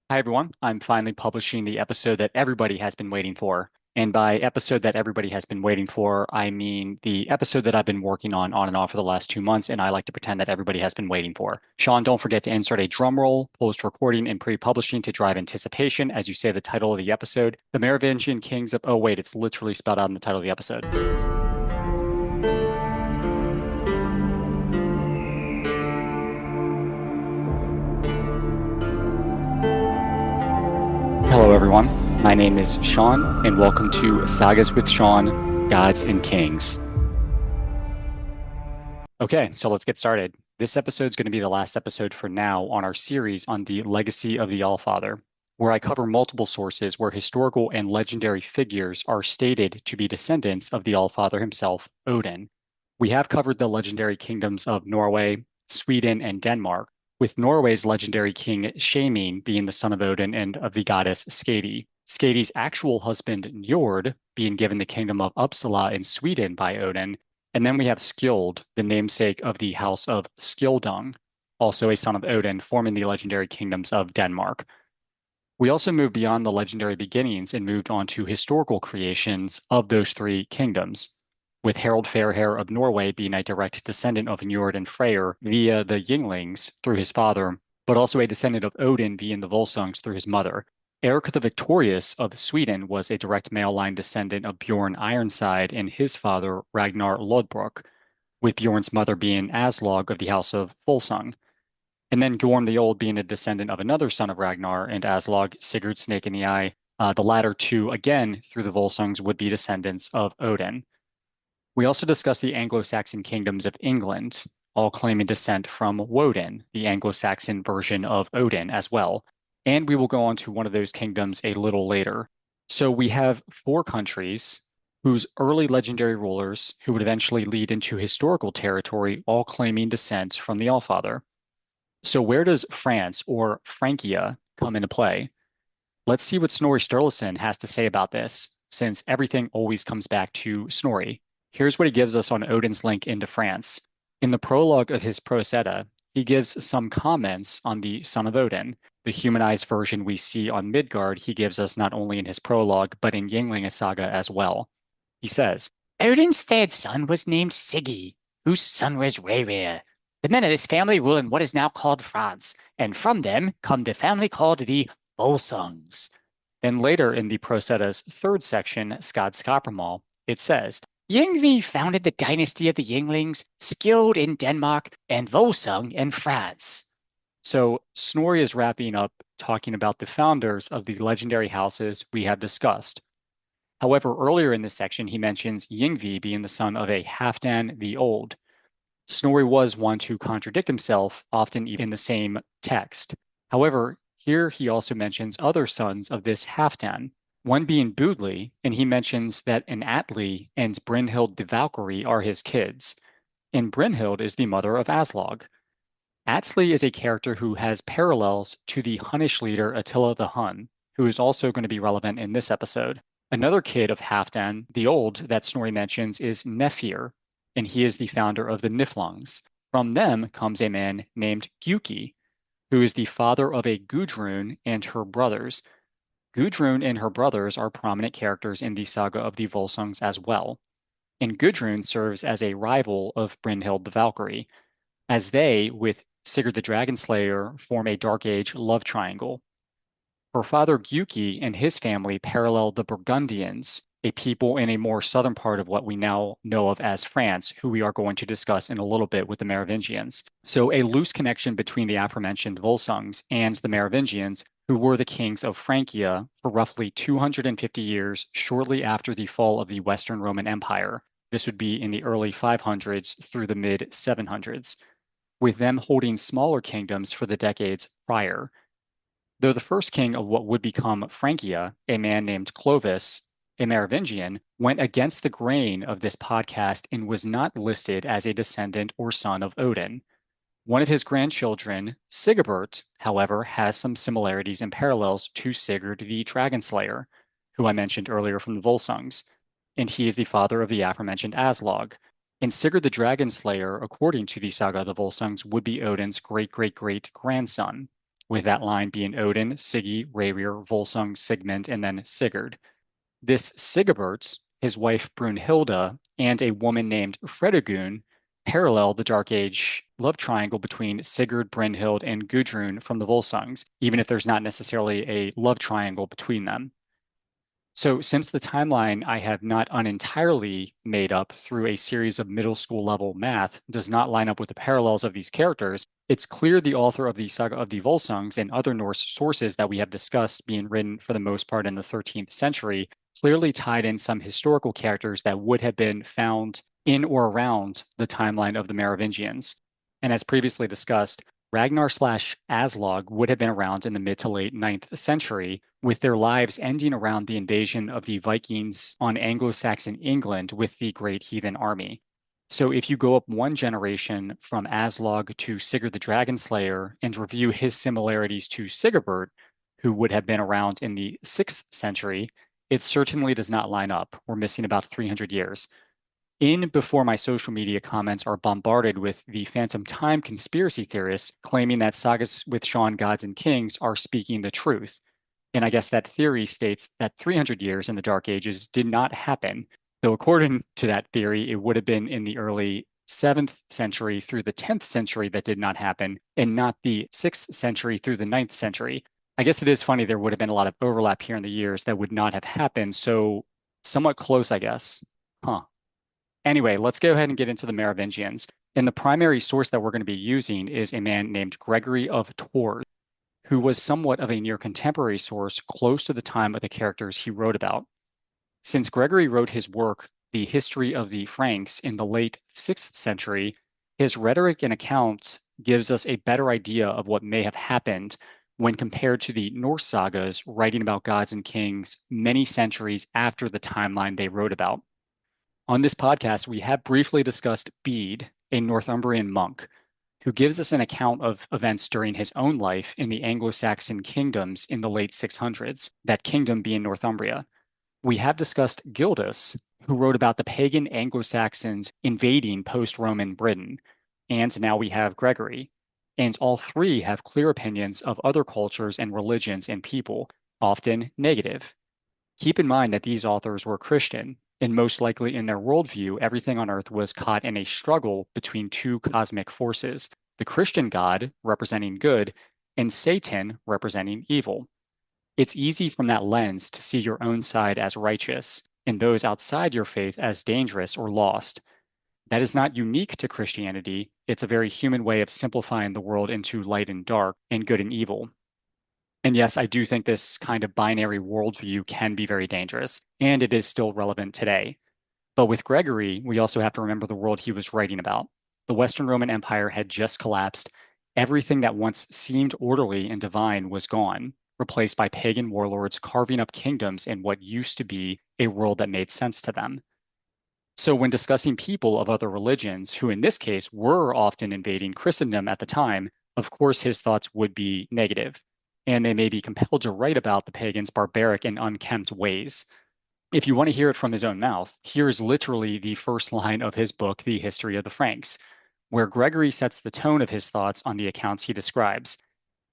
Hi, everyone. I'm finally publishing the episode that everybody has been waiting for. And by episode that everybody has been waiting for, I mean the episode that I've been working on and off for the last 2 months, and I like to pretend that everybody has been waiting for. Shawn, don't forget to insert a drum roll, post-recording, and pre-publishing to drive anticipation as you say the title of the episode. The Merovingian Kings of... Oh, wait, it's literally spelled out in the title of the episode. Hello, everyone. My name is Shawn, and welcome to Sagas with Shawn, Gods and Kings. Okay, so let's get started. This episode is going to be the last episode for now on our series on the legacy of the Allfather, where I cover multiple sources where historical and legendary figures are stated to be descendants of the Allfather himself, Odin. We have covered the legendary kingdoms of Norway, Sweden, and Denmark, with Norway's legendary king Shaman being the son of Odin and of the goddess Skadi. Skadi's actual husband Njord being given the kingdom of Uppsala in Sweden by Odin, and then we have Skjold, the namesake of the house of Skjoldung, also a son of Odin, forming the legendary kingdoms of Denmark. We also moved beyond the legendary beginnings and moved on to historical creations of those three kingdoms, with Harald Fairhair of Norway being a direct descendant of Njord and Freyr via the Ynglinks through his father, but also a descendant of Odin via the Volsungs through his mother. Eric the Victorious of Sweden was a direct male line descendant of Bjorn Ironside and his father Ragnar Lodbrok, with Bjorn's mother being Aslog of the House of Volsung. And then Gorm the Old being a descendant of another son of Ragnar and Aslog, Sigurd Snake in the Eye. The latter two, again, through the Volsungs, would be descendants of Odin. We also discussed the Anglo-Saxon kingdoms of England, all claiming descent from Woden, the Anglo-Saxon version of Odin as well. And we will go on to one of those kingdoms a little later. So we have four countries whose early legendary rulers, who would eventually lead into historical territory, all claiming descent from the Allfather. So where does France or Frankia come into play? Let's see what Snorri Sturluson has to say about this, since everything always comes back to Snorri. Here's what he gives us on Odin's link into France. In the prologue of his Prose Edda, he gives some comments on the son of Odin. The humanized version we see on Midgard, he gives us not only in his prologue, but in Ynglinga Saga as well. He says, Odin's third son was named Sigi, whose son was Rerir. The men of this family rule in what is now called France, and from them come the family called the Volsungs. Then later in the Prose Edda's third section, Skadskaparmal, it says, Yngvi founded the dynasty of the Ynglings, Skjold in Denmark, and Volsung in France. So Snorri is wrapping up talking about the founders of the legendary houses we have discussed. However, earlier in this section, he mentions Yngvi being the son of a Halfdan the Old. Snorri was one to contradict himself, often in the same text. However, here he also mentions other sons of this Halfdan, one being Budli, and he mentions that an Atli and Brynhild the Valkyrie are his kids, and Brynhild is the mother of Aslog. Atli is a character who has parallels to the Hunnish leader Attila the Hun, who is also going to be relevant in this episode. Another kid of Halfdan the Old that Snorri mentions is Nefir, and he is the founder of the Niflungs. From them comes a man named Giuki, who is the father of a Gudrun and her brothers. Gudrun and her brothers are prominent characters in the saga of the Volsungs as well, and Gudrun serves as a rival of Brynhild the Valkyrie, as they, with Sigurd the Dragonslayer, form a Dark Age love triangle. Her father Giuki and his family parallel the Burgundians, a people in a more southern part of what we now know of as France, who we are going to discuss in a little bit with the Merovingians. So a loose connection between the aforementioned Volsungs and the Merovingians, who were the kings of Frankia for roughly 250 years shortly after the fall of the Western Roman Empire. This would be in the early 500s through the mid 700s, with them holding smaller kingdoms for the decades prior. Though the first king of what would become Frankia, a man named Clovis, a Merovingian, went against the grain of this podcast and was not listed as a descendant or son of Odin. One of his grandchildren, Sigeberht, however, has some similarities and parallels to Sigurd the Dragonslayer, who I mentioned earlier from the Volsungs, and he is the father of the aforementioned Aslog. And Sigurd the Dragonslayer, according to the saga of the Volsungs, would be Odin's great-great-great grandson. with that line being Odin, Sigi, Rerir, Volsung, Sigmund, and then Sigurd. This Sigeberht, his wife Brunhilda, and a woman named Fredegun parallel the Dark Age love triangle between Sigurd, Brynhild, and Gudrun from the Volsungs, even if there's not necessarily a love triangle between them. So since the timeline I have not unentirely made up through a series of middle school level math does not line up with the parallels of these characters, it's clear the author of the Saga of the Volsungs and other Norse sources that we have discussed being written for the most part in the 13th century clearly tied in some historical characters that would have been found in or around the timeline of the Merovingians. And as previously discussed, Ragnar/Aslog would have been around in the mid to late 9th century, with their lives ending around the invasion of the Vikings on Anglo-Saxon England with the Great Heathen Army. So if you go up one generation from Aslog to Sigurd the Dragon Slayer and review his similarities to Sigeberht, who would have been around in the 6th century, it certainly does not line up. We're missing about 300 years. Before my social media comments are bombarded with the Phantom Time conspiracy theorists claiming that sagas with Shawn gods and kings are speaking the truth. And I guess that theory states that 300 years in the Dark Ages did not happen, though according to that theory, it would have been in the early 7th century through the 10th century that did not happen, and not the 6th century through the 9th century. I guess it is funny there would have been a lot of overlap here in the years that would not have happened, so somewhat close, I guess. Huh. Anyway, let's go ahead and get into the Merovingians. And the primary source that we're going to be using is a man named Gregory of Tours, who was somewhat of a near contemporary source close to the time of the characters he wrote about. Since Gregory wrote his work, The History of the Franks, in the late 6th century, his rhetoric and accounts gives us a better idea of what may have happened when compared to the Norse sagas writing about gods and kings many centuries after the timeline they wrote about. On this podcast, we have briefly discussed Bede, a Northumbrian monk, who gives us an account of events during his own life in the Anglo-Saxon kingdoms in the late 600s, that kingdom being Northumbria. We have discussed Gildas, who wrote about the pagan Anglo-Saxons invading post-Roman Britain. And now we have Gregory. And all three have clear opinions of other cultures and religions and people, often negative. Keep in mind that these authors were Christian, and most likely in their worldview, everything on Earth was caught in a struggle between two cosmic forces, the Christian God, representing good, and Satan, representing evil. It's easy from that lens to see your own side as righteous, and those outside your faith as dangerous or lost. That is not unique to Christianity. It's a very human way of simplifying the world into light and dark, and good and evil. And yes, I do think this kind of binary worldview can be very dangerous, and it is still relevant today. But with Gregory, we also have to remember the world he was writing about. The Western Roman Empire had just collapsed. Everything that once seemed orderly and divine was gone, replaced by pagan warlords carving up kingdoms in what used to be a world that made sense to them. So when discussing people of other religions, who in this case were often invading Christendom at the time, of course his thoughts would be negative, and they may be compelled to write about the pagans' barbaric and unkempt ways. If you want to hear it from his own mouth, here is literally the first line of his book, The History of the Franks, where Gregory sets the tone of his thoughts on the accounts he describes.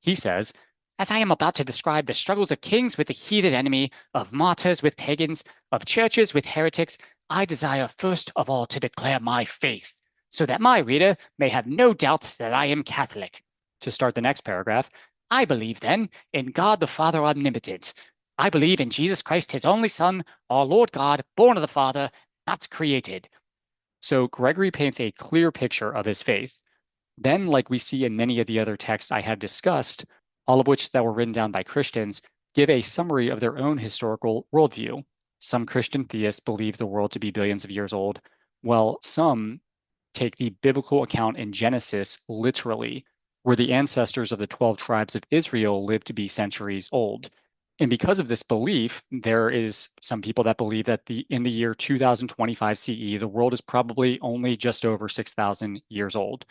He says, "As I am about to describe the struggles of kings with the heathen enemy, of martyrs with pagans, of churches with heretics, I desire first of all to declare my faith, so that my reader may have no doubt that I am Catholic." To start the next paragraph, "I believe then in God the Father omnipotent. I believe in Jesus Christ, his only Son, our Lord God, born of the Father, not created." So Gregory paints a clear picture of his faith. Then, like we see in many of the other texts I have discussed, all of which that were written down by Christians, give a summary of their own historical worldview. Some Christian theists believe the world to be billions of years old, while some take the biblical account in Genesis literally, where the ancestors of the 12 tribes of Israel lived to be centuries old. And because of this belief, there is some people that believe that in the year 2025 CE, the world is probably only just over 6,000 years old.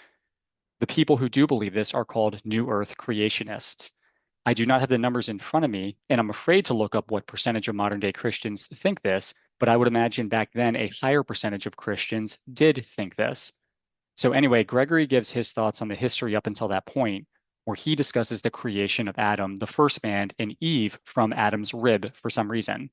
The people who do believe this are called New Earth creationists. I do not have the numbers in front of me, and I'm afraid to look up what percentage of modern day Christians think this, but I would imagine back then a higher percentage of Christians did think this. So anyway, Gregory gives his thoughts on the history up until that point, where he discusses the creation of Adam, the first man, and Eve from Adam's rib for some reason.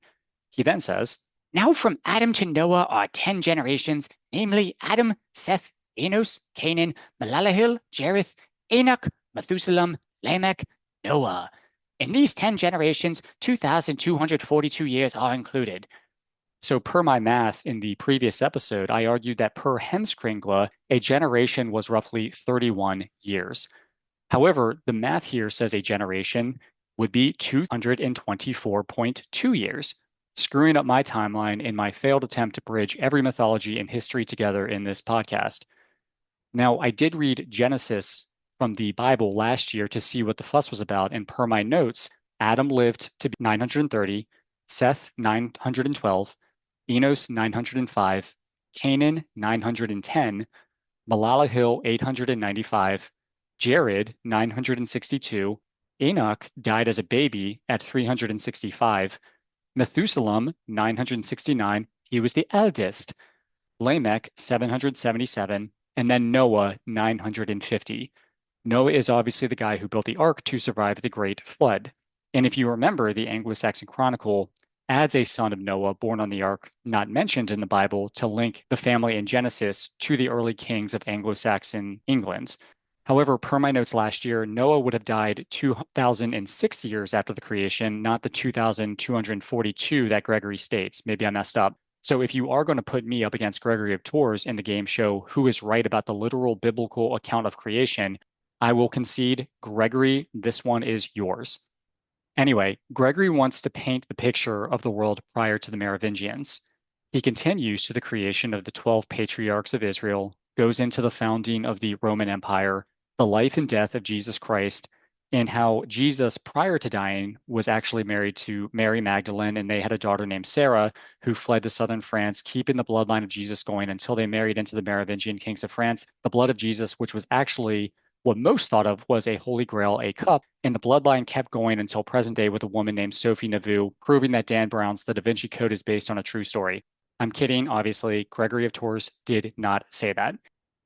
He then says, "Now from Adam to Noah are 10 generations, namely Adam, Seth, Enos, Canaan, Malalahil, Jareth, Enoch, Methuselah, Lamech, Noah. In these 10 generations, 2,242 years are included." So per my math in the previous episode, I argued that per Hemskringla, a generation was roughly 31 years. However, the math here says a generation would be 224.2 years, screwing up my timeline in my failed attempt to bridge every mythology and history together in this podcast. Now, I did read Genesis from the Bible last year to see what the fuss was about, and per my notes, Adam lived to be 930, Seth 912, Enos 905, Canaan 910, Malalahil 895, Jared 962, Enoch died as a baby at 365, Methuselah 969, he was the eldest, Lamech 777, and then Noah 950. Noah is obviously the guy who built the ark to survive the great flood. And if you remember, the Anglo-Saxon Chronicle adds a son of Noah born on the ark, not mentioned in the Bible, to link the family in Genesis to the early kings of Anglo-Saxon England. However, per my notes last year, Noah would have died 2006 years after the creation, not the 2,242 that Gregory states. Maybe I messed up. So if you are going to put me up against Gregory of Tours in the game show who is right about the literal biblical account of creation, I will concede, Gregory, this one is yours. Anyway, Gregory wants to paint the picture of the world prior to the Merovingians. He continues to the creation of the 12 patriarchs of Israel, goes into the founding of the Roman Empire, the life and death of Jesus Christ, and how Jesus, prior to dying, was actually married to Mary Magdalene, and they had a daughter named Sarah who fled to southern France, keeping the bloodline of Jesus going until they married into the Merovingian kings of France. The blood of Jesus, which was actually what most thought of was a holy grail, a cup, and the bloodline kept going until present day with a woman named Sophie Nauvoo, proving that Dan Brown's The Da Vinci Code is based on a true story. I'm kidding, obviously. Gregory of Tours did not say that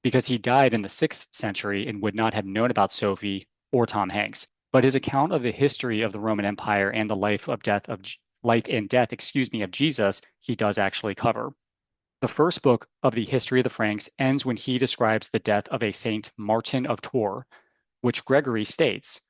because he died in the 6th century and would not have known about Sophie or Tom Hanks. But his account of the history of the Roman Empire and the life and death, of Jesus, he does actually cover. The first book of the history of the Franks ends when he describes the death of a Saint Martin of Tours, which Gregory states,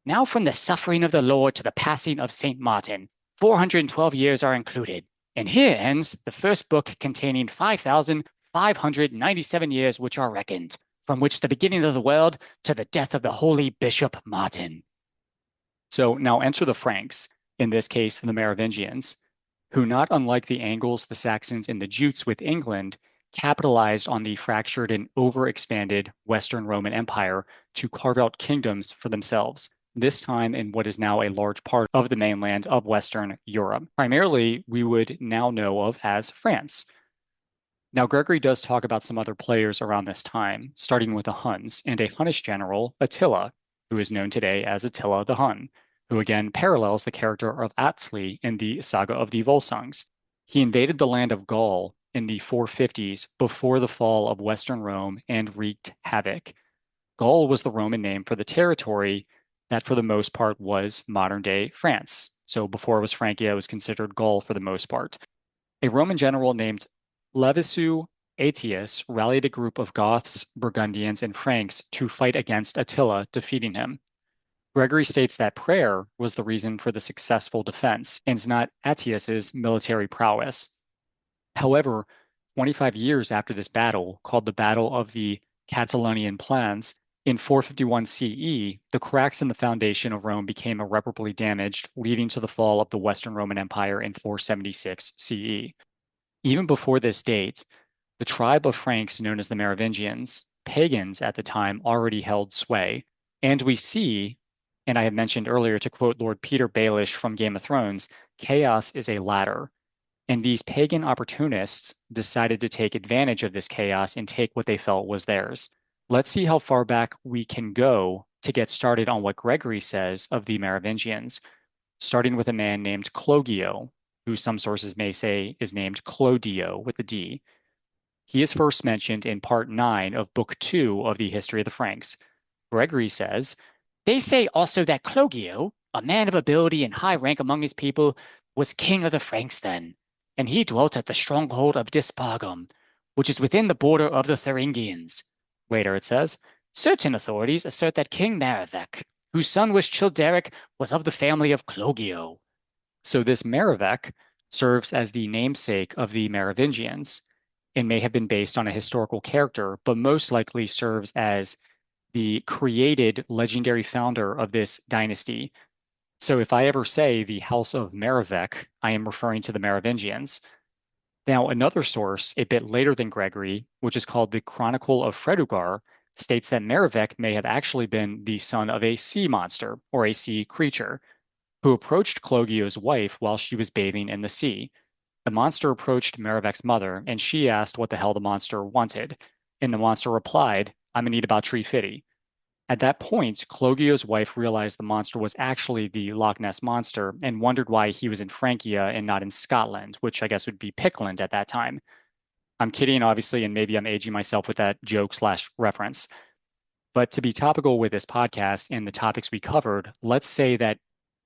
"Now from the suffering of the Lord to the passing of Saint Martin, 412 years are included. And here ends the first book containing 5,597 years which are reckoned, from which the beginning of the world to the death of the holy Bishop Martin." So now enter the Franks, in this case the Merovingians, who, not unlike the Angles, the Saxons, and the Jutes with England, capitalized on the fractured and overexpanded Western Roman Empire to carve out kingdoms for themselves, this time in what is now a large part of the mainland of Western Europe. Primarily, we would now know of as France. Now, Gregory does talk about some other players around this time, starting with the Huns and a Hunnish general, Attila, who is known today as Attila the Hun, who again parallels the character of Atli in the saga of the Volsungs. He invaded the land of Gaul in the 450s before the fall of Western Rome and wreaked havoc. Gaul was the Roman name for the territory that for the most part was modern-day France. So before it was Frankia, it was considered Gaul for the most part. A Roman general named Levisu Aetius rallied a group of Goths, Burgundians, and Franks to fight against Attila, defeating him. Gregory states that prayer was the reason for the successful defense, and not Aetius's military prowess. However, 25 years after this battle, called the Battle of the Catalaunian Plans, in 451 CE, the cracks in the foundation of Rome became irreparably damaged, leading to the fall of the Western Roman Empire in 476 CE. Even before this date, the tribe of Franks known as the Merovingians, pagans at the time, already held sway. And we see, and I had mentioned earlier to quote Lord Peter Baelish from Game of Thrones, chaos is a ladder. And these pagan opportunists decided to take advantage of this chaos and take what they felt was theirs. Let's see how far back we can go to get started on what Gregory says of the Merovingians, starting with a man named Clogio, who some sources may say is named Clodio with a D. He is first mentioned in part 9 of book 2 of the History of the Franks. Gregory says, They say also that Clogio, a man of ability and high rank among his people, was king of the Franks then, and he dwelt at the stronghold of Dispargum, which is within the border of the Thuringians. Later it says, certain authorities assert that King Merovech, whose son was Childeric, was of the family of Clogio. So this Merovech serves as the namesake of the Merovingians and may have been based on a historical character, but most likely serves as the created legendary founder of this dynasty. So if I ever say the House of Merovech, I am referring to the Merovingians. Now, another source, a bit later than Gregory, which is called the Chronicle of Fredugar, states that Merovech may have actually been the son of a sea monster or a sea creature who approached Clogio's wife while she was bathing in the sea. The monster approached Merovech's mother, and she asked what the hell the monster wanted. And the monster replied, I'm gonna eat about tree fitty. At that point, Clogio's wife realized the monster was actually the Loch Ness monster and wondered why he was in Frankia and not in Scotland, which I guess would be Pickland at that time. I'm kidding, obviously, and maybe I'm aging myself with that joke slash reference. But to be topical with this podcast and the topics we covered, let's say that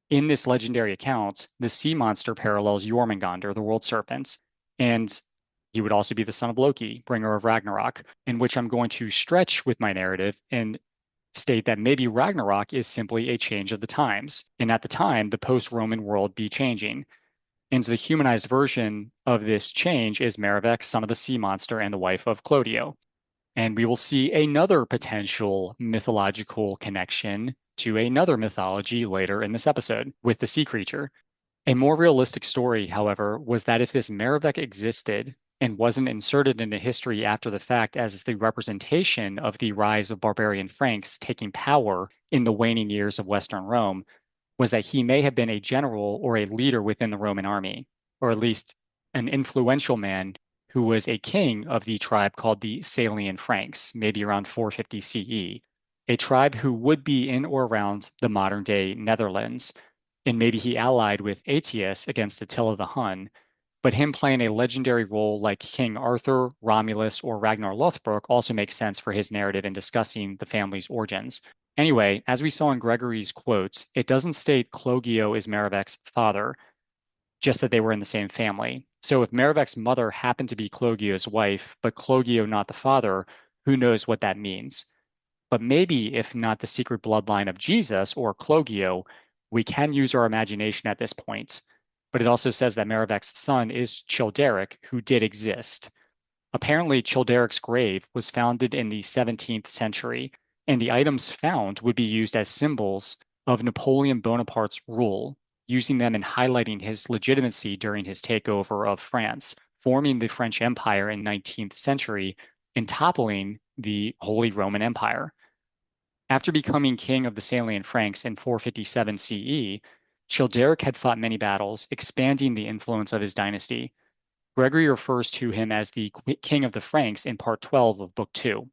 in this legendary account, the sea monster parallels Jormungandr, the world serpent, and he would also be the son of Loki, bringer of Ragnarok, in which I'm going to stretch with my narrative and state that maybe Ragnarok is simply a change of the times, and at the time, the post-Roman world be changing. And the humanized version of this change is Merovech, son of the sea monster and the wife of Clodio. And we will see another potential mythological connection to another mythology later in this episode with the sea creature. A more realistic story, however, was that if this Merovech existed and wasn't inserted into history after the fact as the representation of the rise of barbarian Franks taking power in the waning years of Western Rome, was that he may have been a general or a leader within the Roman army, or at least an influential man who was a king of the tribe called the Salian Franks, maybe around 450 CE, a tribe who would be in or around the modern day Netherlands, and maybe he allied with Aetius against Attila the Hun, but him playing a legendary role like King Arthur, Romulus, or Ragnar Lothbrok also makes sense for his narrative in discussing the family's origins. Anyway, as we saw in Gregory's quotes, it doesn't state Clogio is Merovech's father, just that they were in the same family. So if Merovech's mother happened to be Clogio's wife, but Clogio not the father, who knows what that means? But maybe if not the secret bloodline of Jesus or Clogio, we can use our imagination at this point. But it also says that Merovech's son is Childeric, who did exist. Apparently, Childeric's grave was founded in the 17th century, and the items found would be used as symbols of Napoleon Bonaparte's rule, using them and highlighting his legitimacy during his takeover of France, forming the French Empire in 19th century and toppling the Holy Roman Empire. After becoming king of the Salian Franks in 457 CE, Childeric had fought many battles, expanding the influence of his dynasty. Gregory refers to him as the king of the Franks in part 12 of book 2.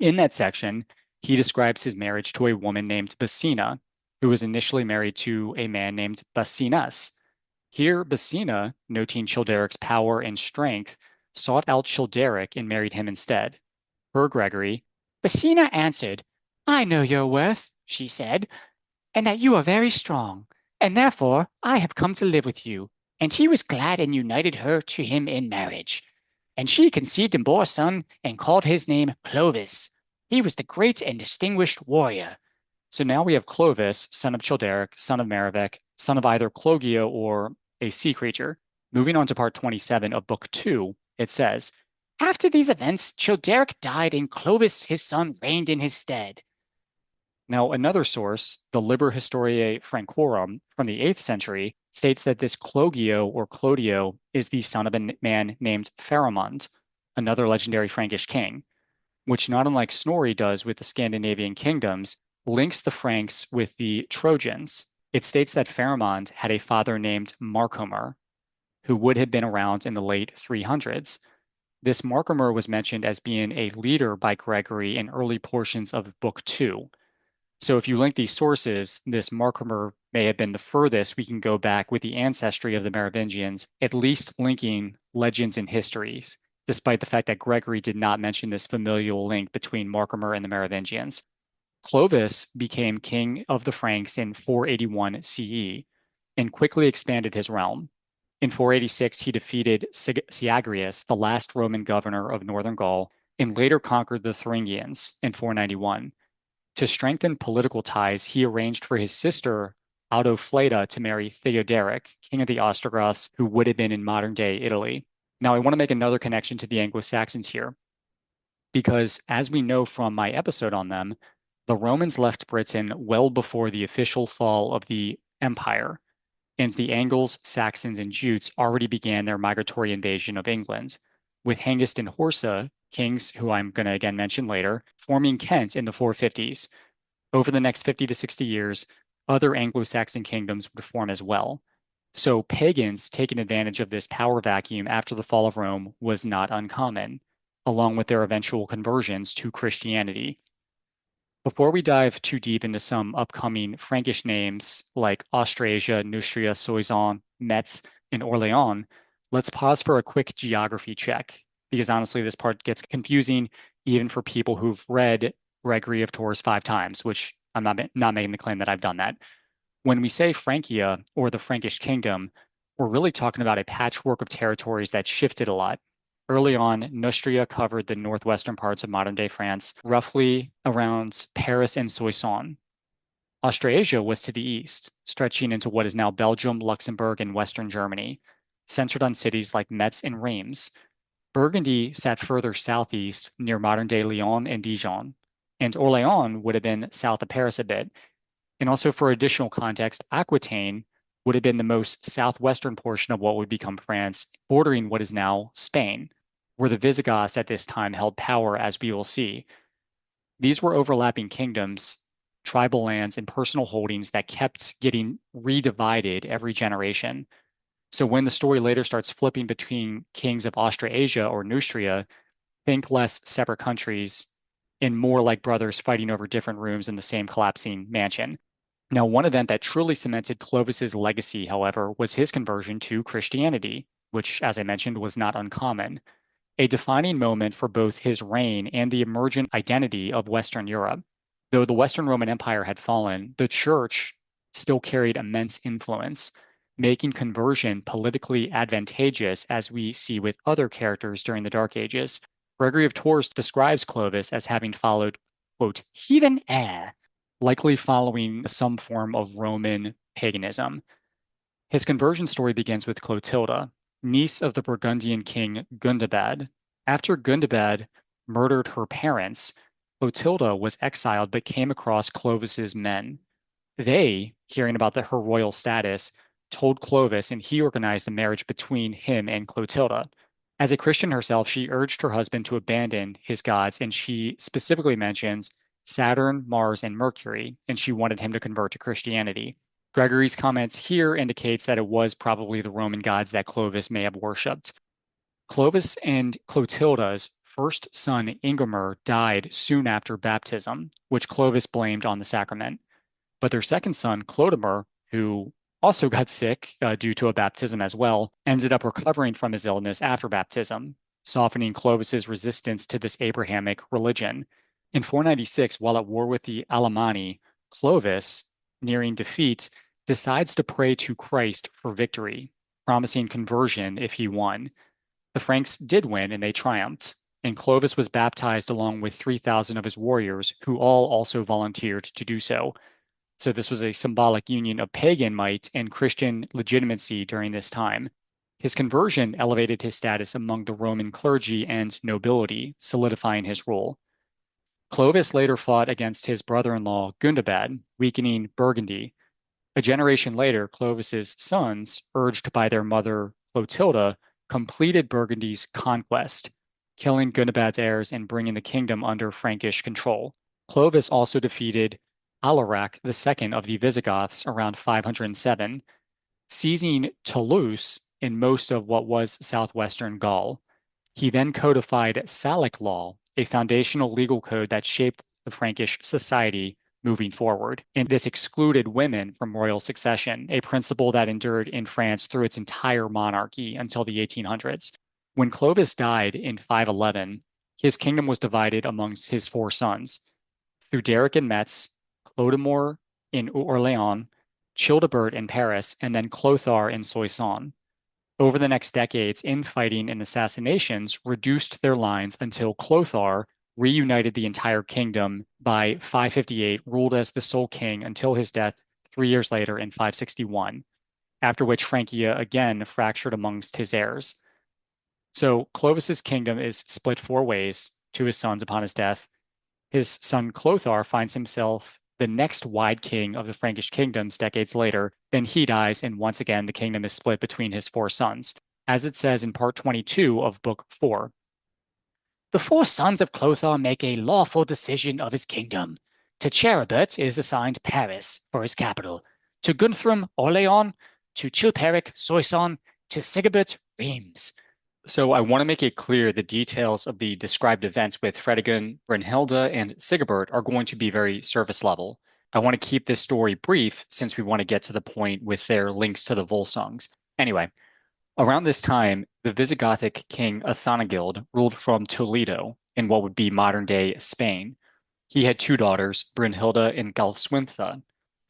In that section, he describes his marriage to a woman named Basina, who was initially married to a man named Basinas. Here, Basina, noting Childeric's power and strength, sought out Childeric and married him instead. Per Gregory, Basina answered, I know your worth, she said, and that you are very strong, and therefore I have come to live with you. And he was glad and united her to him in marriage. And she conceived and bore a son, and called his name Clovis. He was the great and distinguished warrior. So now we have Clovis, son of Childeric, son of Merovech, son of either Clogio or a sea creature. Moving on to part 27 of book 2, it says, After these events, Childeric died, and Clovis his son reigned in his stead. Now, another source, the Liber Historiae Francorum from the 8th century, states that this Clogio or Clodio is the son of a man named Pharamond, another legendary Frankish king, which not unlike Snorri does with the Scandinavian kingdoms, links the Franks with the Trojans. It states that Pharamond had a father named Marcomer, who would have been around in the late 300s. This Marcomer was mentioned as being a leader by Gregory in early portions of Book 2. So if you link these sources, this Marcomer may have been the furthest we can go back with the ancestry of the Merovingians, at least linking legends and histories, despite the fact that Gregory did not mention this familial link between Marcomer and the Merovingians. Clovis became king of the Franks in 481 CE and quickly expanded his realm. In 486, he defeated Syagrius, the last Roman governor of northern Gaul, and later conquered the Thuringians in 491. To strengthen political ties, he arranged for his sister Autofleda to marry Theoderic, king of the Ostrogoths, who would have been in modern-day Italy. Now, I want to make another connection to the Anglo-Saxons here, because as we know from my episode on them, the Romans left Britain well before the official fall of the empire, and the Angles, Saxons, and Jutes already began their migratory invasion of England, with Hengist and Horsa, kings who I'm going to again mention later, forming Kent in the 450s. Over the next 50 to 60 years, other Anglo-Saxon kingdoms would form as well. So pagans taking advantage of this power vacuum after the fall of Rome was not uncommon, along with their eventual conversions to Christianity. Before we dive too deep into some upcoming Frankish names like Austrasia, Neustria, Soissons, Metz, and Orléans, let's pause for a quick geography check, because honestly, this part gets confusing even for people who've read Gregory of Tours 5 times, which I'm not making the claim that I've done that. When we say Frankia or the Frankish kingdom, we're really talking about a patchwork of territories that shifted a lot. Early on, Neustria covered the northwestern parts of modern-day France, roughly around Paris and Soissons. Austrasia was to the east, stretching into what is now Belgium, Luxembourg, and western Germany, centered on cities like Metz and Reims. Burgundy sat further southeast near modern-day Lyon and Dijon, and Orléans would have been south of Paris a bit. And also for additional context, Aquitaine would have been the most southwestern portion of what would become France, bordering what is now Spain, where the Visigoths at this time held power, as we will see. These were overlapping kingdoms, tribal lands, and personal holdings that kept getting redivided every generation. So when the story later starts flipping between kings of Austrasia or Neustria, think less separate countries and more like brothers fighting over different rooms in the same collapsing mansion. Now, one event that truly cemented Clovis's legacy, however, was his conversion to Christianity, which, as I mentioned, was not uncommon. A defining moment for both his reign and the emergent identity of Western Europe. Though the Western Roman Empire had fallen, the church still carried immense influence, making conversion politically advantageous, as we see with other characters during the Dark Ages. Gregory of Tours describes Clovis as having followed, quote, heathen air, likely following some form of Roman paganism. His conversion story begins with Clotilda, niece of the Burgundian king Gundobad. After Gundobad murdered her parents, Clotilda was exiled but came across Clovis's men. They, hearing about her royal status, told Clovis, and he organized a marriage between him and Clotilda. As a Christian herself, she urged her husband to abandon his gods, and she specifically mentions Saturn, Mars, and Mercury, and she wanted him to convert to Christianity. Gregory's comments here indicates that it was probably the Roman gods that Clovis may have worshipped. Clovis and Clotilda's first son, Ingemar, died soon after baptism, which Clovis blamed on the sacrament. But their second son, Clodomir, who also got sick due to a baptism as well, ended up recovering from his illness after baptism, softening Clovis's resistance to this Abrahamic religion. In 496, while at war with the Alemanni, Clovis, nearing defeat, decides to pray to Christ for victory, promising conversion if he won. The Franks did win and they triumphed, and Clovis was baptized along with 3,000 of his warriors, who all also volunteered to do so. So this was a symbolic union of pagan might and Christian legitimacy during this time. His conversion elevated his status among the Roman clergy and nobility, solidifying his rule. Clovis later fought against his brother-in-law Gundobad, weakening Burgundy. A generation later, Clovis's sons, urged by their mother Clotilda, completed Burgundy's conquest, killing Gundobad's heirs and bringing the kingdom under Frankish control. Clovis also defeated Alaric II of the Visigoths around 507, seizing Toulouse in most of what was southwestern Gaul. He then codified Salic law, a foundational legal code that shaped the Frankish society moving forward. And this excluded women from royal succession, a principle that endured in France through its entire monarchy until the 1800s. When Clovis died in 511, his kingdom was divided amongst his 4 sons. Theuderic in Metz, Clodimor in Orléans, Childebert in Paris, and then Clothar in Soissons. Over the next decades, infighting and assassinations reduced their lines until Clothar reunited the entire kingdom by 558, ruled as the sole king until his death 3 years later in 561, after which Francia again fractured amongst his heirs. So Clovis's kingdom is split four ways to his sons upon his death. His son Clothar finds himself the next wide king of the Frankish kingdoms decades later. Then he dies, and once again the kingdom is split between his four sons, as it says in part 22 of Book 4. The four sons of Clothar make a lawful decision of his kingdom. To Charibert is assigned Paris for his capital, to Guthrum, Orléans, to Chilperic, Soissons, to Sigeberht, Reims. So I want to make it clear the details of the described events with Fredegund, Brynhilda, and Sigeberht are going to be very surface level. I want to keep this story brief since we want to get to the point with their links to the Volsungs. Anyway, around this time, the Visigothic king Athanagild ruled from Toledo in what would be modern-day Spain. He had two daughters, Brynhilda and Galswintha,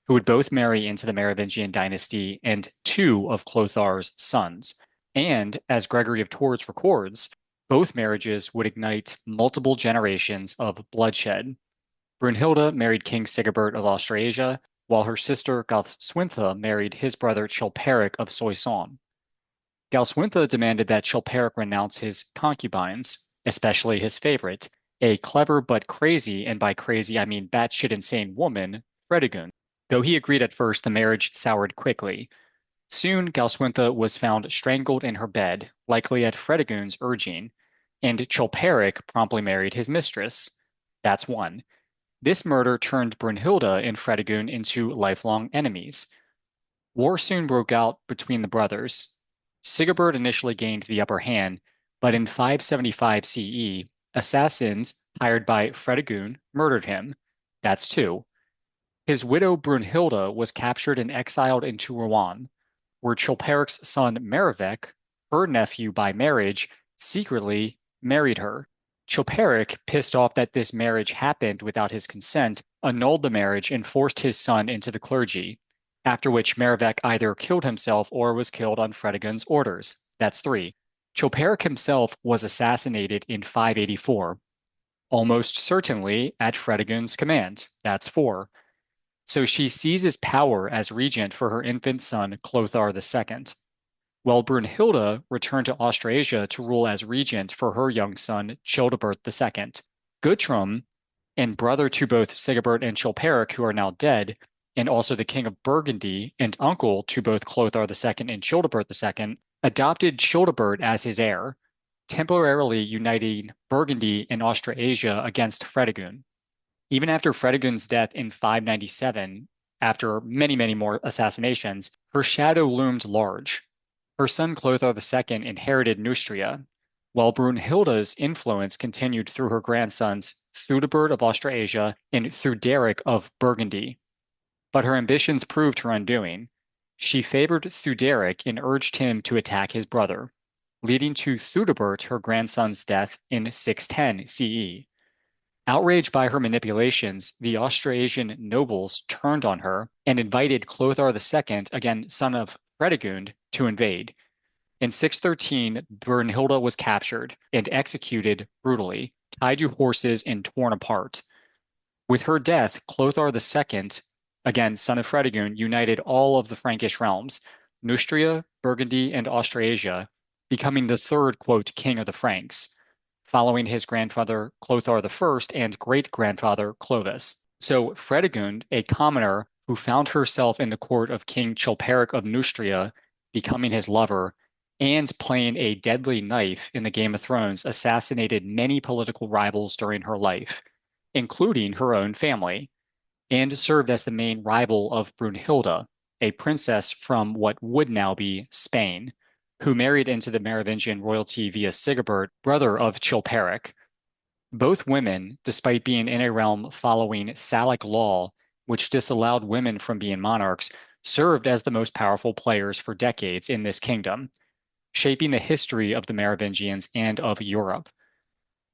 who would both marry into the Merovingian dynasty and two of Clothar's sons. And as Gregory of Tours records, both marriages would ignite multiple generations of bloodshed. Brunhilda married King Sigeberht of Austrasia, while her sister Galswintha married his brother Chilperic of Soissons. Galswintha demanded that Chilperic renounce his concubines, especially his favorite, a clever but crazy, and by crazy I mean batshit insane woman, Fredegund. Though he agreed at first, the marriage soured quickly. Soon, Galswintha was found strangled in her bed, likely at Fredegund's urging, and Chilperic promptly married his mistress. That's one. This murder turned Brunhilda and Fredegund into lifelong enemies. War soon broke out between the brothers. Sigeberht initially gained the upper hand, but in 575 CE, assassins hired by Fredegund murdered him. That's two. His widow Brunhilda was captured and exiled into Rouen, where Chilperic's son Merovec, her nephew by marriage, secretly married her. Chilperic, pissed off that this marriage happened without his consent, annulled the marriage and forced his son into the clergy, after which Merovec either killed himself or was killed on Fredegund's orders. That's three. Chilperic himself was assassinated in 584, almost certainly at Fredegund's command. That's four. So she seizes power as regent for her infant son Clothar II, while Brunhilda returned to Austrasia to rule as regent for her young son Childebert II. Guthrum, and brother to both Sigeberht and Chilperic, who are now dead, and also the king of Burgundy and uncle to both Clothar II and Childebert II, adopted Childebert as his heir, temporarily uniting Burgundy and Austrasia against Fredegund. Even after Fredegund's death in 597, after many, many more assassinations, her shadow loomed large. Her son Clothar II inherited Neustria, while Brunhilda's influence continued through her grandsons Theudebert of Austrasia and Theuderic of Burgundy. But her ambitions proved her undoing. She favored Theuderic and urged him to attack his brother, leading to Theudebert, her grandson's death in 610 CE. Outraged by her manipulations, the Austrasian nobles turned on her and invited Clothar II, again son of Fredegund, to invade. In 613, Brunhilda was captured and executed brutally, tied to horses and torn apart. With her death, Clothar II, again son of Fredegund, united all of the Frankish realms, Neustria, Burgundy, and Austrasia, becoming the third, quote, king of the Franks, following his grandfather Clothar I and great-grandfather Clovis. So Fredegund, a commoner who found herself in the court of King Chilperic of Neustria, becoming his lover, and playing a deadly knife in the Game of Thrones, assassinated many political rivals during her life, including her own family, and served as the main rival of Brunhilda, a princess from what would now be Spain, who married into the Merovingian royalty via Sigeberht, brother of Chilperic. Both women, despite being in a realm following Salic law, which disallowed women from being monarchs, served as the most powerful players for decades in this kingdom, shaping the history of the Merovingians and of Europe.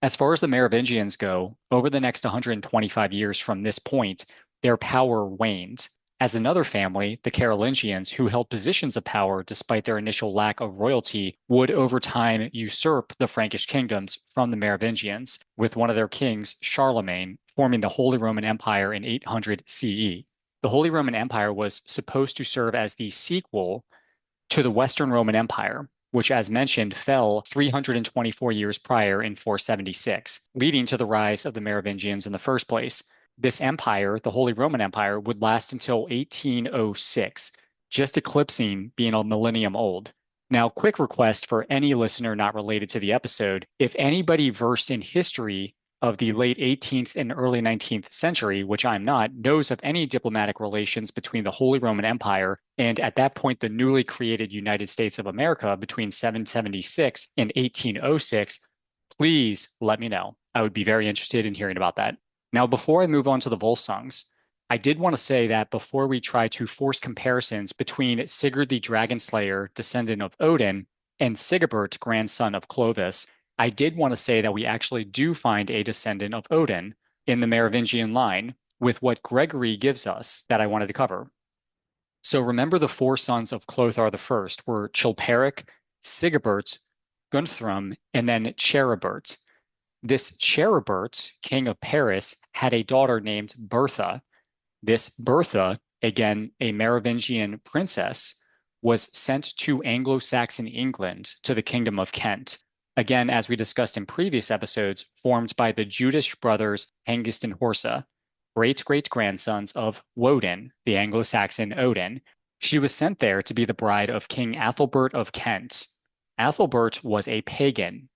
As far as the Merovingians go, over the next 125 years from this point, their power waned. As another family, the Carolingians, who held positions of power despite their initial lack of royalty, would over time usurp the Frankish kingdoms from the Merovingians, with one of their kings, Charlemagne, forming the Holy Roman Empire in 800 CE. The Holy Roman Empire was supposed to serve as the sequel to the Western Roman Empire, which, as mentioned, fell 324 years prior in 476, leading to the rise of the Merovingians in the first place. This empire, the Holy Roman Empire, would last until 1806, just eclipsing being a millennium old. Now, quick request for any listener not related to the episode, if anybody versed in history of the late 18th and early 19th century, which I'm not, knows of any diplomatic relations between the Holy Roman Empire and at that point the newly created United States of America between 776 and 1806, please let me know. I would be very interested in hearing about that. Now, before I move on to the Volsungs, I did want to say that before we try to force comparisons between Sigurd the Dragon Slayer, descendant of Odin, and Sigeberht, grandson of Clovis, I did want to say that we actually do find a descendant of Odin in the Merovingian line with what Gregory gives us that I wanted to cover. So remember the four sons of Clothar I were Chilperic, Sigeberht, Guthrum, and then Charibert. This Charibert, king of Paris, had a daughter named Bertha. This Bertha, again a Merovingian princess, was sent to Anglo-Saxon England to the kingdom of Kent. Again, as we discussed in previous episodes, formed by the Jutish brothers Hengist and Horsa, great-great-grandsons of Woden, the Anglo-Saxon Odin. She was sent there to be the bride of King Ethelbert of Kent. Ethelbert was a pagan.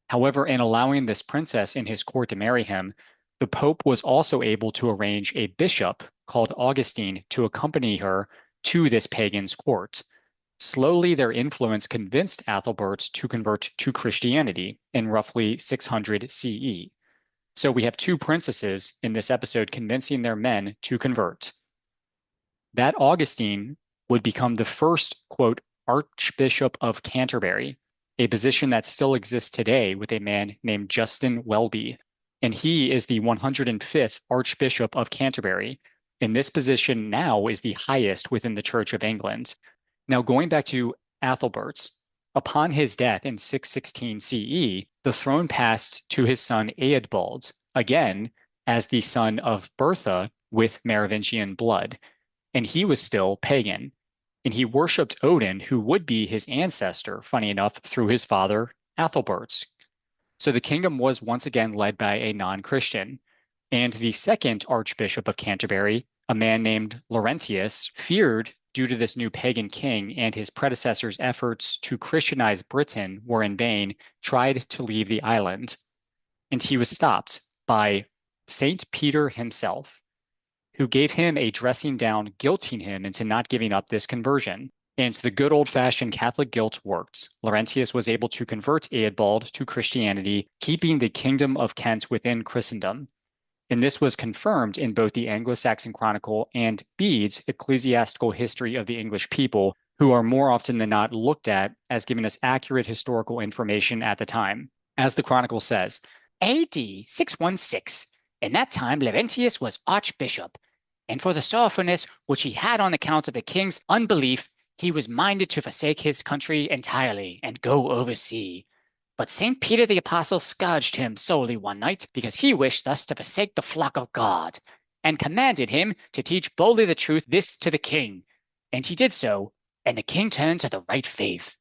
However, in allowing this princess in his court to marry him, the Pope was also able to arrange a bishop called Augustine to accompany her to this pagan's court. Slowly, their influence convinced Ethelbert to convert to Christianity in roughly 600 CE. So we have two princesses in this episode convincing their men to convert. That Augustine would become the first, quote, Archbishop of Canterbury, a position that still exists today with a man named Justin Welby. And he is the 105th Archbishop of Canterbury. And this position now is the highest within the Church of England. Now, going back to Ethelbert, upon his death in 616 CE, the throne passed to his son Eadbald, again as the son of Bertha with Merovingian blood, and he was still pagan. And he worshipped Odin, who would be his ancestor, funny enough, through his father Ethelbert. So the kingdom was once again led by a non-Christian. And the second Archbishop of Canterbury, a man named Laurentius, feared due to this new pagan king and his predecessor's efforts to Christianize Britain were in vain, tried to leave the island. And he was stopped by Saint Peter himself, who gave him a dressing down, guilting him into not giving up this conversion. And the good old-fashioned Catholic guilt worked. Laurentius was able to convert Eadbald to Christianity, keeping the kingdom of Kent within Christendom. And this was confirmed in both the Anglo-Saxon Chronicle and Bede's Ecclesiastical History of the English People, who are more often than not looked at as giving us accurate historical information at the time. As the Chronicle says, AD 616. In that time Laurentius was archbishop, and for the sorrowfulness which he had on account of the king's unbelief, he was minded to forsake his country entirely and go oversea. But St. Peter the Apostle scourged him sorely one night because he wished thus to forsake the flock of God, and commanded him to teach boldly the truth this to the king. And he did so, and the king turned to the right faith.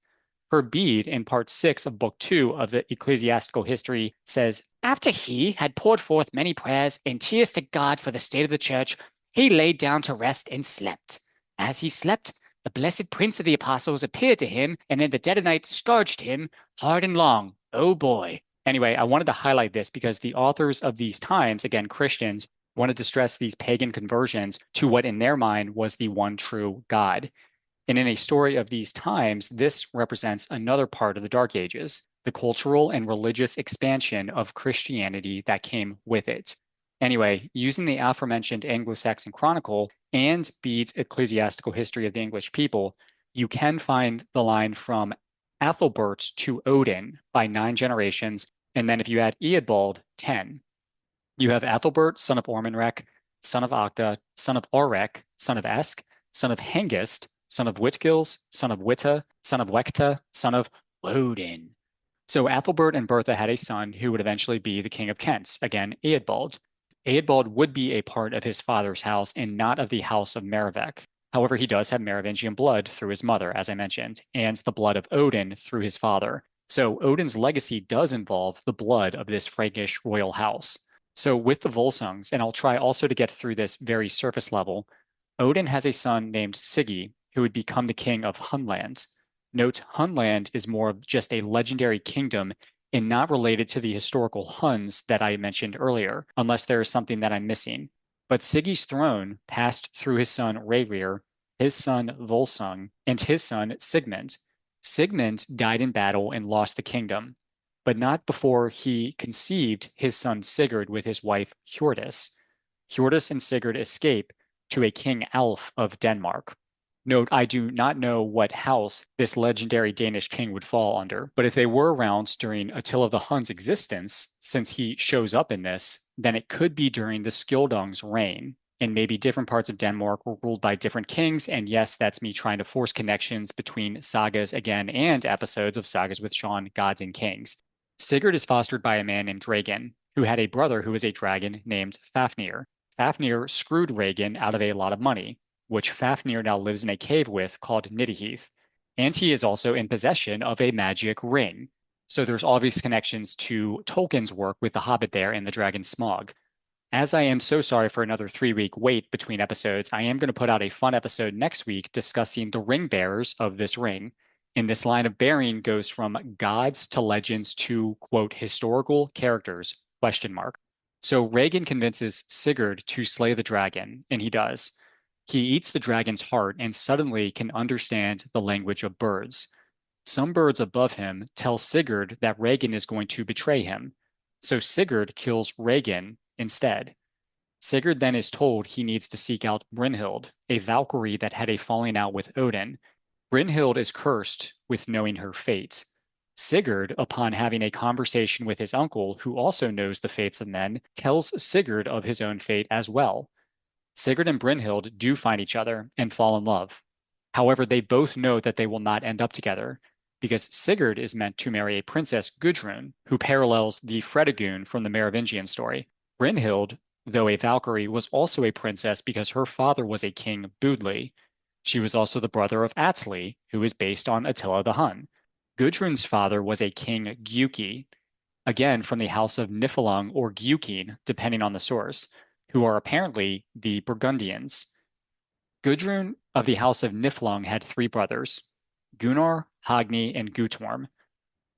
Per Bede, in part 6 of book 2 of the Ecclesiastical History, says, After he had poured forth many prayers and tears to God for the state of the church, he laid down to rest and slept. As he slept, the blessed prince of the apostles appeared to him, and in the dead of night scourged him hard and long. Oh boy. Anyway, I wanted to highlight this because the authors of these times, again, Christians, wanted to stress these pagan conversions to what in their mind was the one true God. And in a story of these times, this represents another part of the Dark Ages, the cultural and religious expansion of Christianity that came with it. Anyway, using the aforementioned Anglo-Saxon Chronicle and Bede's Ecclesiastical History of the English People, you can find the line from Ethelbert to Odin by 9 generations And then if you add Eadbald, 10. You have Athelbert, son of Ormenrek, son of Octa, son of Aurek, son of Esk, son of Hengist, son of Whitgils, son of Witta, son of Wecta, son of Odin. So Athelbert and Bertha had a son who would eventually be the king of Kent, again, Eadbald. Eadbald would be a part of his father's house and not of the house of Merovec. However, he does have Merovingian blood through his mother, as I mentioned, and the blood of Odin through his father. So Odin's legacy does involve the blood of this Frankish royal house. So with the Volsungs, and I'll try also to get through this very surface level, Odin has a son named Sigi, who would become the king of Hunland. Note, Hunland is more of just a legendary kingdom and not related to the historical Huns that I mentioned earlier, unless there is something that I'm missing. But Sigi's throne passed through his son Rayrir, his son Volsung, and his son Sigmund. Sigmund died in battle and lost the kingdom, but not before he conceived his son Sigurd with his wife Hjordis. Hjordis and Sigurd escape to a King Alf of Denmark. Note, I do not know what house this legendary Danish king would fall under, but if they were around during Attila the Hun's existence, since he shows up in this, then it could be during the Skjoldung's reign, and maybe different parts of Denmark were ruled by different kings. And yes, that's me trying to force connections between sagas again and episodes of Sagas with Shawn, Gods and Kings. Sigurd is fostered by a man named Regin, who had a brother who was a dragon named Fafnir. Fafnir screwed Regin out of a lot of money, which Fafnir now lives in a cave with called Niddeheath. And he is also in possession of a magic ring. So there's obvious connections to Tolkien's work with the Hobbit there and the dragon Smaug. As I am so sorry for another 3-week wait between episodes, I am going to put out a fun episode next week discussing the ring bearers of this ring. And this line of bearing goes from gods to legends to, quote, historical characters, question mark. So Regin convinces Sigurd to slay the dragon, and he does. He eats the dragon's heart and suddenly can understand the language of birds. Some birds above him tell Sigurd that Regin is going to betray him. So Sigurd kills Regin instead. Sigurd then is told he needs to seek out Brynhild, a Valkyrie that had a falling out with Odin. Brynhild is cursed with knowing her fate. Sigurd, upon having a conversation with his uncle, who also knows the fates of men, tells Sigurd of his own fate as well. Sigurd and Brynhild do find each other and fall in love. However, they both know that they will not end up together, because Sigurd is meant to marry a princess Gudrun, who parallels the Fredegonde from the Merovingian story. Brynhild, though a Valkyrie, was also a princess because her father was a king Budli. She was also the brother of Atli, who is based on Attila the Hun. Gudrun's father was a king Giuki, again from the house of Niflung or Giukin, depending on the source, who are apparently the Burgundians. Gudrun of the house of Niflung had 3 brothers, Gunnar, Hogni, and Guttorm.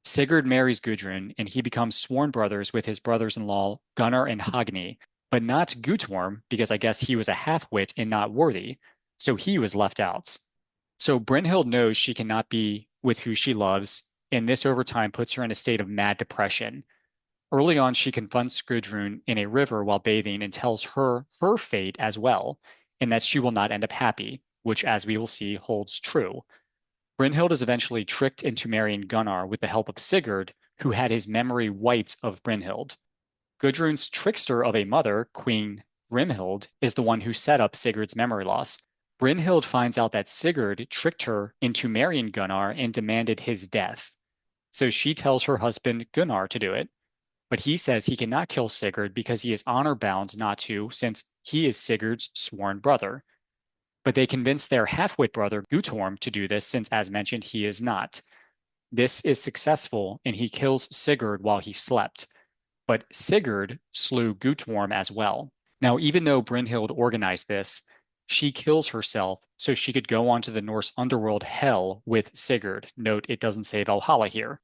Sigurd marries Gudrun, and he becomes sworn brothers with his brothers-in-law Gunnar and Hogni, but not Guttorm, because I guess he was a half-wit and not worthy, so he was left out. So Brynhild knows she cannot be with who she loves, and this over time puts her in a state of mad depression. Early on, she confronts Gudrun in a river while bathing and tells her her fate as well, and that she will not end up happy, which, as we will see, holds true. Brynhild is eventually tricked into marrying Gunnar with the help of Sigurd, who had his memory wiped of Brynhild. Gudrun's trickster of a mother, Queen Grimhild, is the one who set up Sigurd's memory loss. Brynhild finds out that Sigurd tricked her into marrying Gunnar and demanded his death. So she tells her husband Gunnar to do it, but he says he cannot kill Sigurd because he is honor bound not to, since he is Sigurd's sworn brother. But they convince their half-wit brother Guttorm to do this, since, as mentioned, he is not. This is successful, and he kills Sigurd while he slept. But Sigurd slew Guttorm as well. Now, even though Brynhild organized this, she kills herself so she could go on to the Norse underworld Hel with Sigurd. Note, it doesn't say Valhalla here.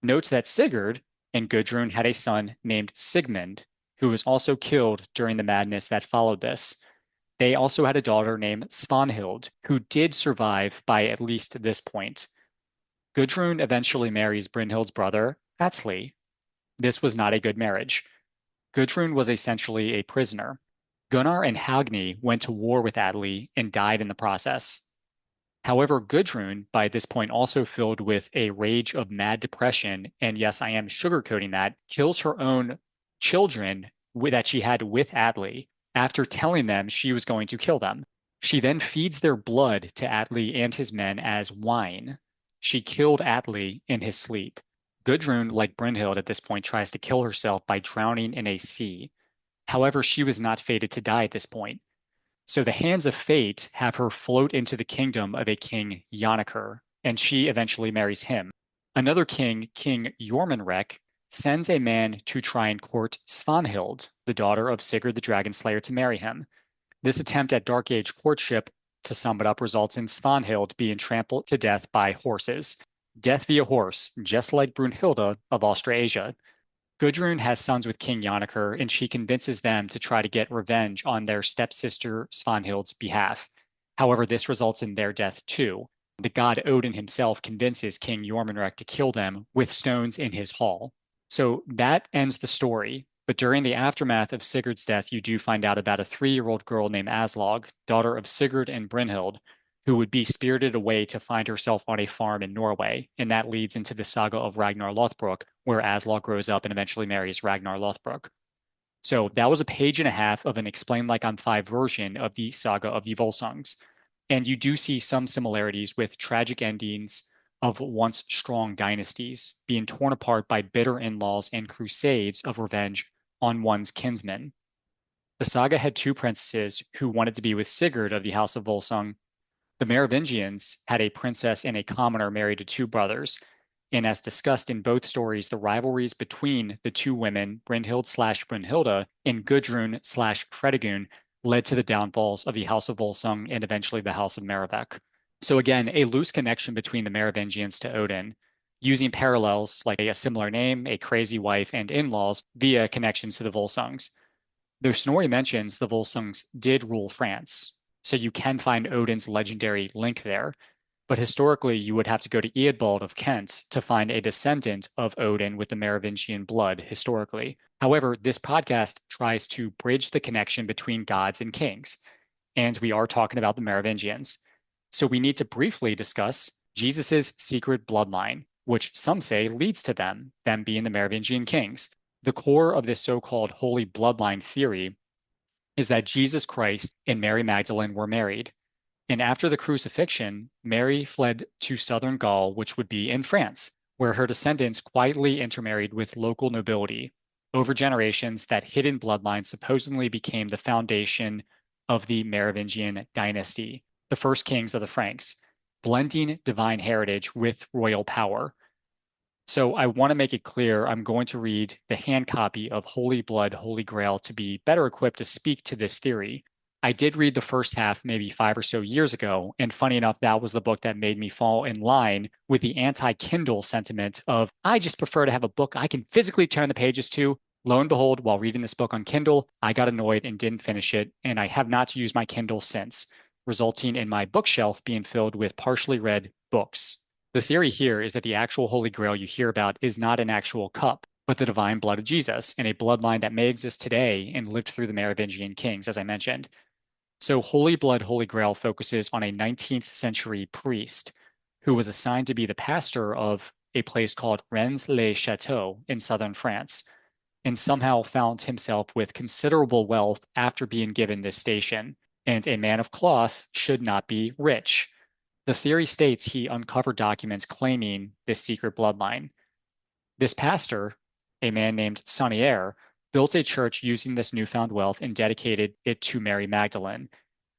Note that Sigurd and Gudrun had a son named Sigmund, who was also killed during the madness that followed this. They also had a daughter named Svanhild, who did survive by at least this point. Gudrun eventually marries Brynhild's brother, Atli. This was not a good marriage. Gudrun was essentially a prisoner. Gunnar and Hogni went to war with Atli and died in the process. However, Gudrun, by this point also filled with a rage of mad depression, and yes, I am sugarcoating that, kills her own children that she had with Atli after telling them she was going to kill them. She then feeds their blood to Atli and his men as wine. She killed Atli in his sleep. Gudrun, like Brynhild at this point, tries to kill herself by drowning in a sea. However, she was not fated to die at this point. So the hands of fate have her float into the kingdom of a king Yannikr, and she eventually marries him. Another king, King Jormunrek, sends a man to try and court Svanhild, the daughter of Sigurd the Dragon Slayer, to marry him. This attempt at Dark Age courtship, to sum it up, results in Svanhild being trampled to death by horses. Death via horse, just like Brunhilda of Austrasia. Gudrun has sons with King Yannikr, and she convinces them to try to get revenge on their stepsister Svanhild's behalf. However, this results in their death too. The god Odin himself convinces King Jormunrek to kill them with stones in his hall. So that ends the story. But during the aftermath of Sigurd's death, you do find out about a 3-year-old girl named Aslog, daughter of Sigurd and Brynhild, who would be spirited away to find herself on a farm in Norway. And that leads into the saga of Ragnar Lothbrok, where Aslog grows up and eventually marries Ragnar Lothbrok. So that was a page and a half of an Explain Like I'm Five version of the saga of the Volsungs. And you do see some similarities with tragic endings of once strong dynasties being torn apart by bitter in-laws and crusades of revenge on one's kinsmen. The saga had 2 princesses who wanted to be with Sigurd of the House of Volsung. The Merovingians had a princess and a commoner married to 2 brothers. And as discussed in both stories, the rivalries between the 2 women, Brynhild/Brunhilda and Gudrun/Fredegun, led to the downfalls of the House of Volsung and eventually the House of Merovec. So again, a loose connection between the Merovingians to Odin, using parallels like a similar name, a crazy wife, and in-laws via connections to the Volsungs. Though Snorri mentions the Volsungs did rule France, so you can find Odin's legendary link there. But historically, you would have to go to Eadbald of Kent to find a descendant of Odin with the Merovingian blood historically. However, this podcast tries to bridge the connection between gods and kings, and we are talking about the Merovingians. So we need to briefly discuss Jesus's secret bloodline, which some say leads to them being the Merovingian kings. The core of this so-called holy bloodline theory is that Jesus Christ and Mary Magdalene were married. And after the crucifixion, Mary fled to southern Gaul, which would be in France, where her descendants quietly intermarried with local nobility. Over generations, that hidden bloodline supposedly became the foundation of the Merovingian dynasty, the first kings of the Franks, blending divine heritage with royal power. So I want to make it clear, I'm going to read the hand copy of Holy Blood, Holy Grail to be better equipped to speak to this theory. I did read the first half maybe 5 or so years ago, and funny enough, that was the book that made me fall in line with the anti-Kindle sentiment of, I just prefer to have a book I can physically turn the pages to. Lo and behold, while reading this book on Kindle, I got annoyed and didn't finish it, and I have not used my Kindle since, resulting in my bookshelf being filled with partially read books. The theory here is that the actual Holy Grail you hear about is not an actual cup, but the divine blood of Jesus, and a bloodline that may exist today and lived through the Merovingian kings, as I mentioned. So Holy Blood, Holy Grail focuses on a 19th century priest who was assigned to be the pastor of a place called Rennes-le-Château in southern France, and somehow found himself with considerable wealth after being given this station. And a man of cloth should not be rich. The theory states he uncovered documents claiming this secret bloodline. This pastor, a man named Sonnier, built a church using this newfound wealth and dedicated it to Mary Magdalene,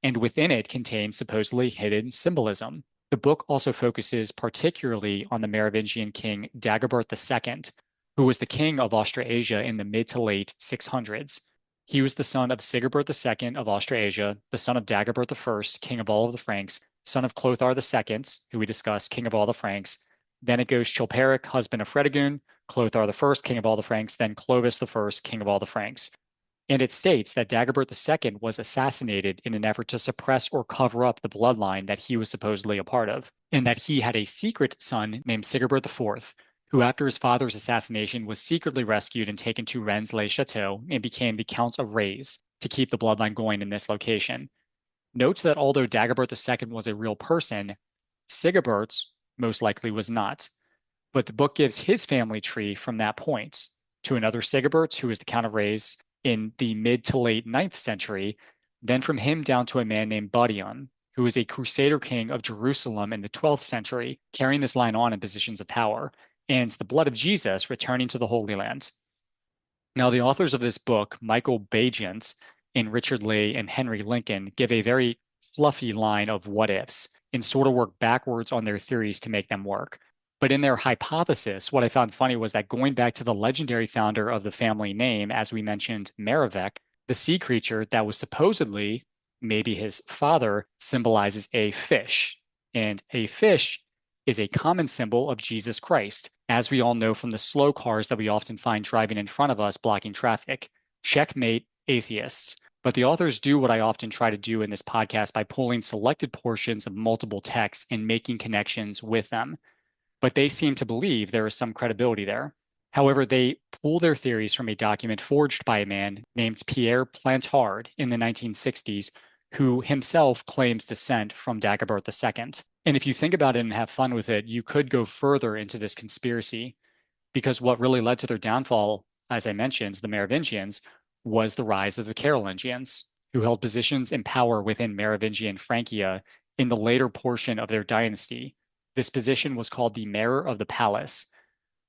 and within it contains supposedly hidden symbolism. The book also focuses particularly on the Merovingian king Dagobert II, who was the king of Austrasia in the mid to late 600s. He was the son of Sigeberht II of Austrasia, the son of Dagobert I, king of all of the Franks, son of Clothar II, who we discussed, king of all the Franks. Then it goes Chilperic, husband of Fredegun, Clothar I, king of all the Franks, then Clovis I, king of all the Franks. And it states that Dagobert II was assassinated in an effort to suppress or cover up the bloodline that he was supposedly a part of, and that he had a secret son named Sigeberht IV, who after his father's assassination was secretly rescued and taken to Rennes-le-Château and became the Count of Rays to keep the bloodline going in this location. Note that although Dagobert II was a real person, Sigeberht most likely was not, but the book gives his family tree from that point to another Sigeberht, who was the Count of Rays in the mid to late 9th century, then from him down to a man named Bodion, who was a crusader king of Jerusalem in the 12th century, carrying this line on in positions of power, and the blood of Jesus returning to the Holy Land. Now, the authors of this book, Michael Bajent and Richard Lee and Henry Lincoln, give a very fluffy line of what ifs and sort of work backwards on their theories to make them work. But in their hypothesis, what I found funny was that going back to the legendary founder of the family name, as we mentioned, Merovec, the sea creature that was supposedly maybe his father symbolizes a fish. And a fish is a common symbol of Jesus Christ, as we all know from the slow cars that we often find driving in front of us blocking traffic. Checkmate, atheists. But the authors do what I often try to do in this podcast by pulling selected portions of multiple texts and making connections with them. But they seem to believe there is some credibility there. However, they pull their theories from a document forged by a man named Pierre Plantard in the 1960s, who himself claims descent from Dagobert II. And if you think about it and have fun with it, you could go further into this conspiracy, because what really led to their downfall, as I mentioned, the Merovingians, was the rise of the Carolingians, who held positions in power within Merovingian Frankia in the later portion of their dynasty. This position was called the Mayor of the Palace,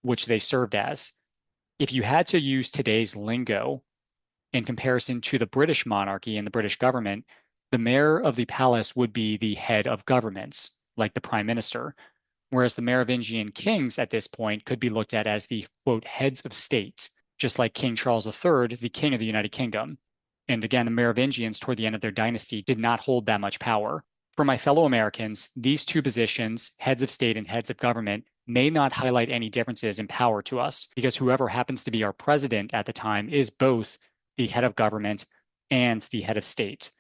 which they served as. If you had to use today's lingo in comparison to the British monarchy and the British government, the Mayor of the Palace would be the head of government, like the Prime Minister, whereas the Merovingian kings at this point could be looked at as the, quote, heads of state, just like King Charles III, the king of the United Kingdom. And again, the Merovingians, toward the end of their dynasty, did not hold that much power. For my fellow Americans, these two positions, heads of state and heads of government, may not highlight any differences in power to us, because whoever happens to be our president at the time is both the head of government and the head of state.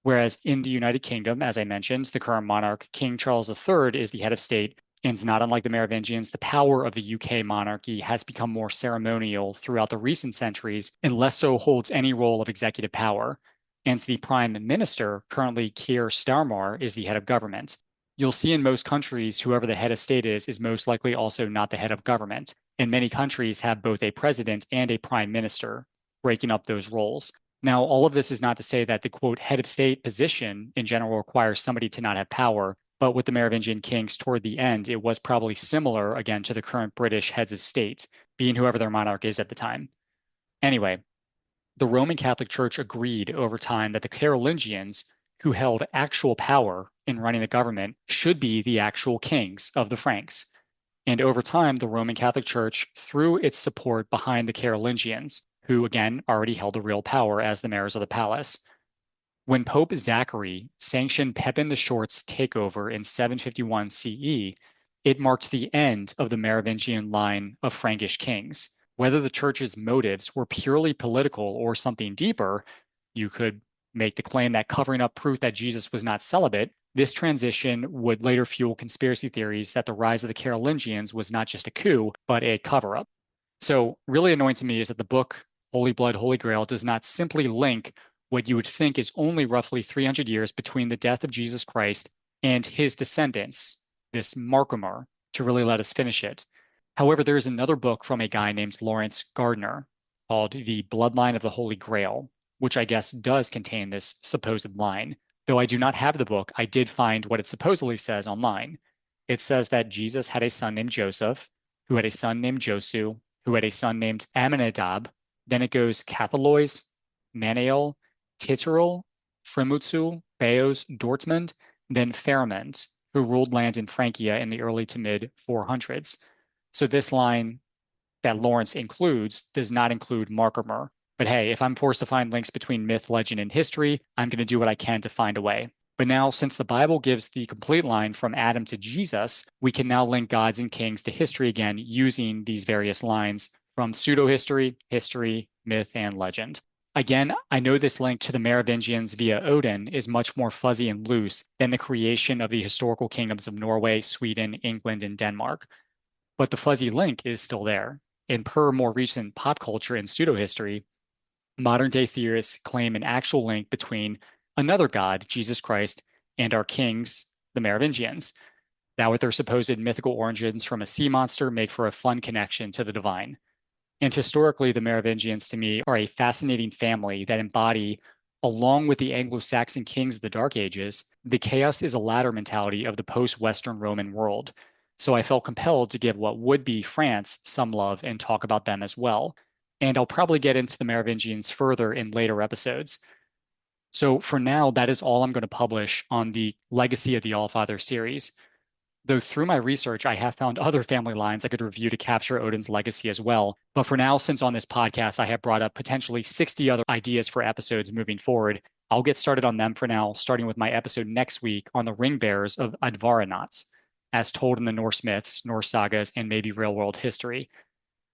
Whereas in the United Kingdom, as I mentioned, the current monarch, King Charles III, is the head of state. And not unlike the Merovingians, the power of the UK monarchy has become more ceremonial throughout the recent centuries and less so holds any role of executive power. And the Prime Minister, currently Keir Starmer, is the head of government. You'll see in most countries, whoever the head of state is most likely also not the head of government. And many countries have both a president and a prime minister, breaking up those roles. Now, all of this is not to say that the, quote, head of state position in general requires somebody to not have power, but with the Merovingian kings toward the end, it was probably similar, again, to the current British heads of state, being whoever their monarch is at the time. Anyway, the Roman Catholic Church agreed over time that the Carolingians, who held actual power in running the government, should be the actual kings of the Franks. And over time, the Roman Catholic Church threw its support behind the Carolingians, who again already held a real power as the mayors of the palace. When Pope Zachary sanctioned Pepin the Short's takeover in 751 CE, it marked the end of the Merovingian line of Frankish kings. Whether the church's motives were purely political or something deeper, you could make the claim that covering up proof that Jesus was not celibate, this transition would later fuel conspiracy theories that the rise of the Carolingians was not just a coup, but a cover-up. So really annoying to me is that the book Holy Blood, Holy Grail does not simply link what you would think is only roughly 300 years between the death of Jesus Christ and his descendants, this Marcomer, to really let us finish it. However, there is another book from a guy named Lawrence Gardner called The Bloodline of the Holy Grail, which I guess does contain this supposed line. Though I do not have the book, I did find what it supposedly says online. It says that Jesus had a son named Joseph, who had a son named Josu, who had a son named Amminadab. Then it goes Cathalois, Manael, Titerel, Fremutsu, Beos, Dortmund, then Pharamond, who ruled lands in Frankia in the early to mid 400s. So this line that Lawrence includes does not include Marcomer. But hey, if I'm forced to find links between myth, legend, and history, I'm going to do what I can to find a way. But now, since the Bible gives the complete line from Adam to Jesus, we can now link gods and kings to history again using these various lines from pseudo-history, history, myth, and legend. Again, I know this link to the Merovingians via Odin is much more fuzzy and loose than the creation of the historical kingdoms of Norway, Sweden, England, and Denmark. But the fuzzy link is still there. And per more recent pop culture and pseudo-history, modern-day theorists claim an actual link between another god, Jesus Christ, and our kings, the Merovingians. that with their supposed mythical origins from a sea monster make for a fun connection to the divine. And historically, the Merovingians to me are a fascinating family that embody, along with the Anglo-Saxon kings of the Dark Ages, the chaos is a ladder mentality of the post-Western Roman world. So I felt compelled to give what would be France some love and talk about them as well. And I'll probably get into the Merovingians further in later episodes. So for now, that is all I'm going to publish on the Legacy of the Allfather series. Though through my research, I have found other family lines I could review to capture Odin's legacy as well. But for now, since on this podcast I have brought up potentially 60 other ideas for episodes moving forward, I'll get started on them for now, starting with my episode next week on the ring bearers of Advaranauts, as told in the Norse myths, Norse sagas, and maybe real world history.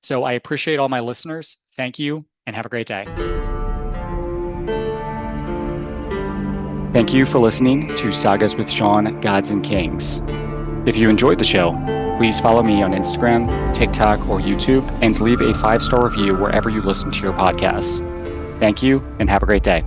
So I appreciate all my listeners. Thank you, and have a great day. Thank you for listening to Sagas with Shawn, Gods and Kings. If you enjoyed the show, please follow me on Instagram, TikTok, or YouTube, and leave a 5-star review wherever you listen to your podcasts. Thank you, and have a great day.